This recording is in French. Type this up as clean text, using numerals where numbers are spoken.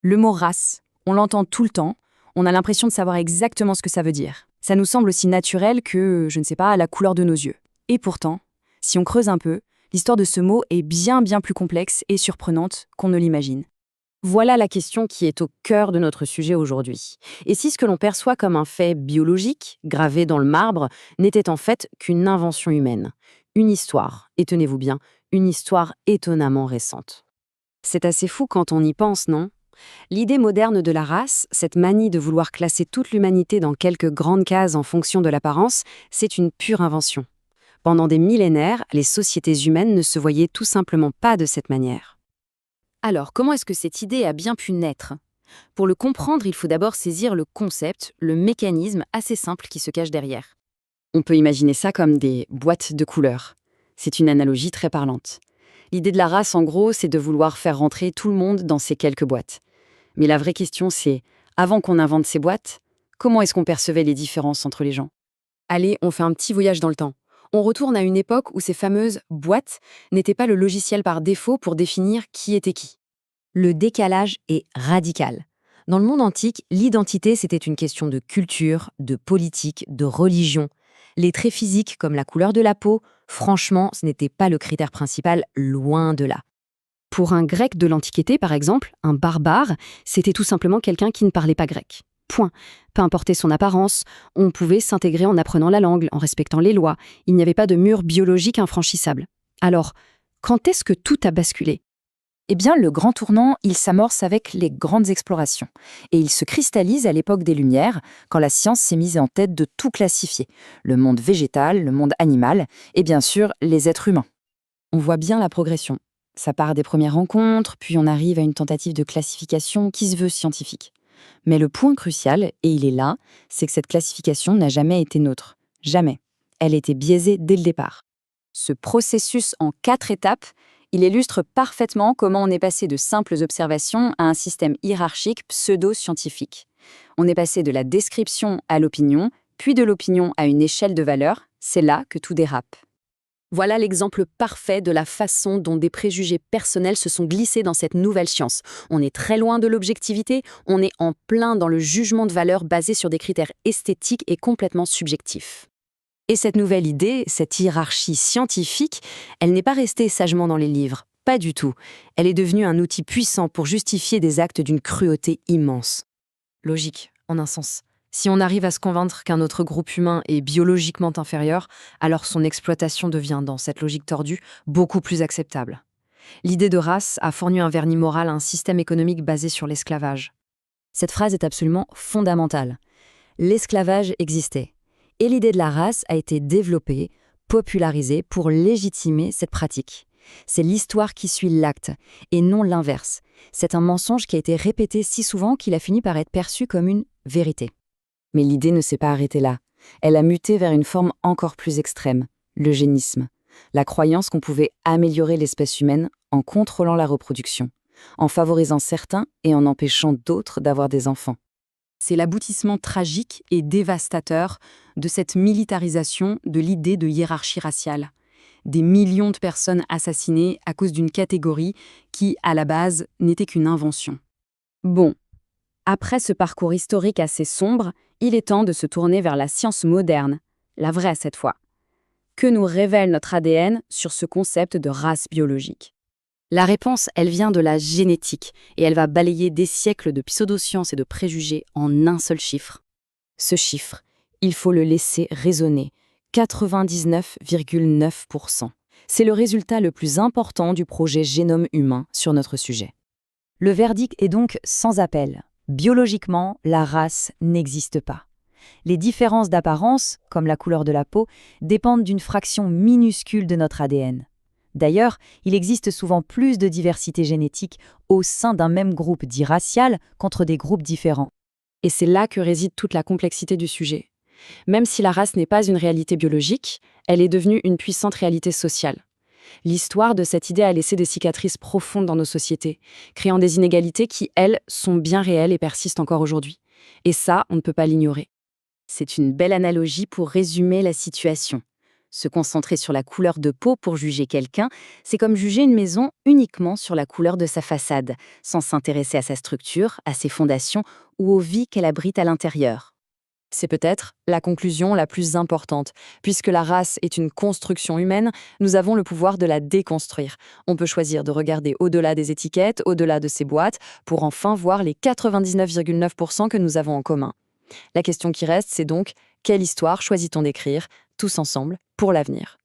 Le mot race, on l'entend tout le temps, on a l'impression de savoir exactement ce que ça veut dire. Ça nous semble aussi naturel que, je ne sais pas, la couleur de nos yeux. Et pourtant, si on creuse un peu, l'histoire de ce mot est bien plus complexe et surprenante qu'on ne l'imagine. Voilà la question qui est au cœur de notre sujet aujourd'hui. Et si ce que l'on perçoit comme un fait biologique, gravé dans le marbre, n'était en fait qu'une invention humaine? Une histoire, et tenez-vous bien, une histoire étonnamment récente. C'est assez fou quand on y pense, non? L'idée moderne de la race, cette manie de vouloir classer toute l'humanité dans quelques grandes cases en fonction de l'apparence, c'est une pure invention. Pendant des millénaires, les sociétés humaines ne se voyaient tout simplement pas de cette manière. Alors, comment est-ce que cette idée a bien pu naître? Pour le comprendre, il faut d'abord saisir le concept, le mécanisme assez simple qui se cache derrière. On peut imaginer ça comme des boîtes de couleurs. C'est une analogie très parlante. L'idée de la race, en gros, c'est de vouloir faire rentrer tout le monde dans ces quelques boîtes. Mais la vraie question, c'est, avant qu'on invente ces boîtes, comment est-ce qu'on percevait les différences entre les gens? Allez, on fait un petit voyage dans le temps. On retourne à une époque où ces fameuses boîtes n'étaient pas le logiciel par défaut pour définir qui était qui. Le décalage est radical. Dans le monde antique, l'identité, c'était une question de culture, de politique, de religion. Les traits physiques comme la couleur de la peau, franchement, ce n'était pas le critère principal, loin de là. Pour un grec de l'Antiquité, par exemple, un barbare, c'était tout simplement quelqu'un qui ne parlait pas grec. Point. Peu importait son apparence, on pouvait s'intégrer en apprenant la langue, en respectant les lois. Il n'y avait pas de mur biologique infranchissable. Alors, quand est-ce que tout a basculé? Eh bien, le grand tournant, il s'amorce avec les grandes explorations. Et il se cristallise à l'époque des Lumières, quand la science s'est mise en tête de tout classifier. Le monde végétal, le monde animal, et bien sûr, les êtres humains. On voit bien la progression. Ça part des premières rencontres, puis on arrive à une tentative de classification qui se veut scientifique. Mais le point crucial, et il est là, c'est que cette classification n'a jamais été neutre. Jamais. Elle était biaisée dès le départ. Ce processus en 4 étapes, il illustre parfaitement comment on est passé de simples observations à un système hiérarchique pseudo-scientifique. On est passé de la description à l'opinion, puis de l'opinion à une échelle de valeur. C'est là que tout dérape. Voilà l'exemple parfait de la façon dont des préjugés personnels se sont glissés dans cette nouvelle science. On est très loin de l'objectivité, on est en plein dans le jugement de valeur basé sur des critères esthétiques et complètement subjectifs. Et cette nouvelle idée, cette hiérarchie scientifique, elle n'est pas restée sagement dans les livres, pas du tout. Elle est devenue un outil puissant pour justifier des actes d'une cruauté immense. Logique, en un sens. Si on arrive à se convaincre qu'un autre groupe humain est biologiquement inférieur, alors son exploitation devient, dans cette logique tordue, beaucoup plus acceptable. L'idée de race a fourni un vernis moral à un système économique basé sur l'esclavage. Cette phrase est absolument fondamentale. L'esclavage existait. Et l'idée de la race a été développée, popularisée pour légitimer cette pratique. C'est l'histoire qui suit l'acte, et non l'inverse. C'est un mensonge qui a été répété si souvent qu'il a fini par être perçu comme une vérité. Mais l'idée ne s'est pas arrêtée là. Elle a muté vers une forme encore plus extrême, l'eugénisme. La croyance qu'on pouvait améliorer l'espèce humaine en contrôlant la reproduction, en favorisant certains et en empêchant d'autres d'avoir des enfants. C'est l'aboutissement tragique et dévastateur de cette militarisation de l'idée de hiérarchie raciale. Des millions de personnes assassinées à cause d'une catégorie qui, à la base, n'était qu'une invention. Bon, après ce parcours historique assez sombre, il est temps de se tourner vers la science moderne, la vraie cette fois. Que nous révèle notre ADN sur ce concept de race biologique? La réponse, elle vient de la génétique, et elle va balayer des siècles de pseudosciences et de préjugés en un seul chiffre. Ce chiffre, il faut le laisser résonner, 99,9%. C'est le résultat le plus important du projet Génome humain sur notre sujet. Le verdict est donc sans appel. Biologiquement, la race n'existe pas. Les différences d'apparence, comme la couleur de la peau, dépendent d'une fraction minuscule de notre ADN. D'ailleurs, il existe souvent plus de diversité génétique au sein d'un même groupe dit racial qu'entre des groupes différents. Et c'est là que réside toute la complexité du sujet. Même si la race n'est pas une réalité biologique, elle est devenue une puissante réalité sociale. L'histoire de cette idée a laissé des cicatrices profondes dans nos sociétés, créant des inégalités qui, elles, sont bien réelles et persistent encore aujourd'hui. Et ça, on ne peut pas l'ignorer. C'est une belle analogie pour résumer la situation. Se concentrer sur la couleur de peau pour juger quelqu'un, c'est comme juger une maison uniquement sur la couleur de sa façade, sans s'intéresser à sa structure, à ses fondations ou aux vies qu'elle abrite à l'intérieur. C'est peut-être la conclusion la plus importante. Puisque la race est une construction humaine, nous avons le pouvoir de la déconstruire. On peut choisir de regarder au-delà des étiquettes, au-delà de ces boîtes, pour enfin voir les 99,9% que nous avons en commun. La question qui reste, c'est donc, quelle histoire choisit-on d'écrire, tous ensemble, pour l'avenir ?